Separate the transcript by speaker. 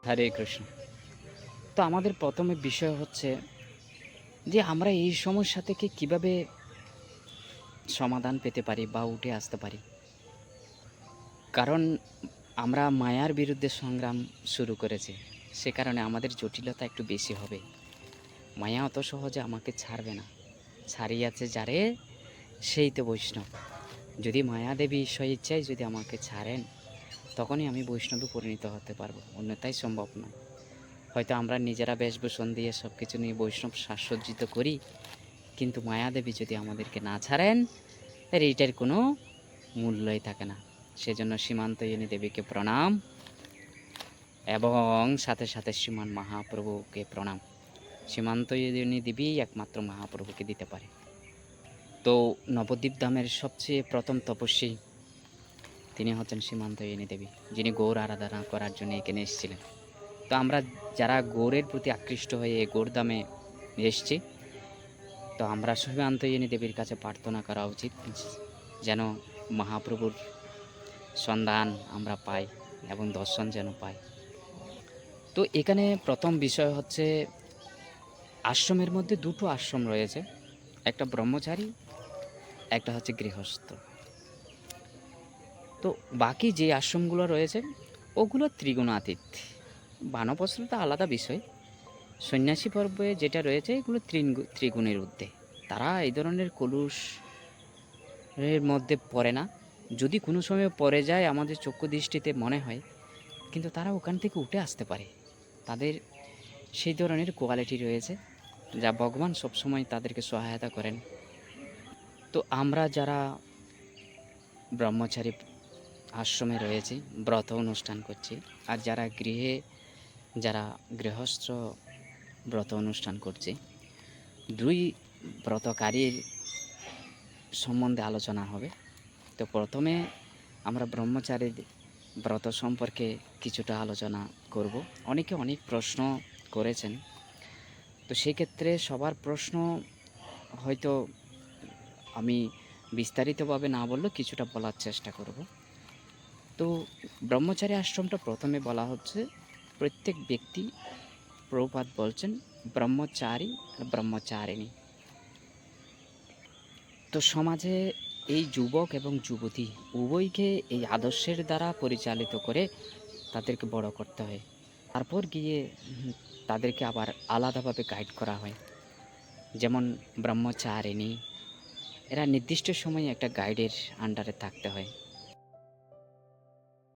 Speaker 1: হরে কৃষ্ণ। তো আমাদের প্রথমে বিষয় হচ্ছে যে আমরা এই সমস্যা থেকে কিভাবে সমাধান পেতে পারি বা উঠে আসতে পারি। কারণ আমরা মায়ার বিরুদ্ধে সংগ্রাম শুরু করেছি। সে কারণে আমাদের জটিলতা একটু বেশি হবে। মায়া অত সহজে আমাকে ছাড়বে না। ছাড়িয়াছে যারে সেই তো বৈষ্ণব। যদি মায়াদেবী স্বইচ্ছায় যদি আমাকে ছাড়েন, তখনই আমি বৈষ্ণবে পরিণত হতে পারবো। অন্যথায় সম্ভব নয়। হয়তো আমরা নিজেরা বেশভূষণ দিয়ে সব কিছু নিয়ে বৈষ্ণব সাজসজ্জিত করি, কিন্তু মায়াদেবী যদি আমাদেরকে না ছাড়েন, তাহলে এইটার কোনো মূল্যই থাকে না। সেজন্য সীমান্তয়িনী দেবীকে প্রণাম এবং সাথে সাথে শ্রীমান মহাপ্রভুকে প্রণাম। সীমান্তয়িনী দেবী একমাত্র মহাপ্রভুকে দিতে পারে। তো নবদ্বীপ ধামের সবচেয়ে প্রথম তপস্বী তিনি হচ্ছেন সীমান্তয়িনী দেবী, যিনি গৌর আরাধনা করার জন্য এখানে এসেছিলেন। তো আমরা যারা গৌরের প্রতি আকৃষ্ট হয়ে এই গৌরধামে এসেছি, তো আমরা সীমান্তয়িনী দেবীর কাছে প্রার্থনা করা উচিত, যেন মহাপ্রভুর সন্ধান আমরা পাই এবং দর্শন যেন পাই। তো এখানে প্রথম বিষয় হচ্ছে, আশ্রমের মধ্যে দুটো আশ্রম রয়েছে, একটা ব্রহ্মচারী, একটা হচ্ছে গৃহস্থ। তো বাকি যে আশ্রমগুলো রয়েছে ওগুলো ত্রিগুণাতীত। বানপ্রস্থটা আলাদা বিষয়। সন্ন্যাসী পর্বে যেটা রয়েছে এগুলো ত্রিগুণের ঊর্ধ্বে। তারা এই ধরনের কলুষ এর মধ্যে পড়ে না। যদি কোনো সময় পড়ে যায় আমাদের চক্ষু দৃষ্টিতে মনে হয়, কিন্তু তারা ওখান থেকে উঠে আসতে পারে। তাদের সেই ধরনের কোয়ালিটি রয়েছে, যা ভগবান সবসময় তাদেরকে সহায়তা করেন। তো আমরা যারা ব্রহ্মচারী আশ্রমে রয়েছি, ব্রত অনুষ্ঠান করছি, আর যারা যারা গৃহস্থ ব্রত অনুষ্ঠান করছি, দুই ব্রতকারীর সম্বন্ধে আলোচনা হবে। তো প্রথমে আমরা ব্রহ্মচারীর ব্রত সম্পর্কে কিছুটা আলোচনা করব। অনেকে অনেক প্রশ্ন করেছেন, তো সেক্ষেত্রে সবার প্রশ্ন হয়তো আমি বিস্তারিতভাবে না বললেও কিছুটা বলার চেষ্টা করব। তো ব্রহ্মচারী আশ্রমটা প্রথমে বলা হচ্ছে, প্রত্যেক ব্যক্তি, প্রভুপাদ বলছেন, ব্রহ্মচারী আর ব্রহ্মচারিণী। তো সমাজে এই যুবক এবং যুবতী উভয়কে এই আদর্শের দ্বারা পরিচালিত করে তাদেরকে বড় করতে হয়। তারপর গিয়ে তাদেরকে আবার আলাদাভাবে গাইড করা হয়। যেমন ব্রহ্মচারিণী, এরা নির্দিষ্ট সময়ে একটা গাইডের আন্ডারে থাকতে হয়।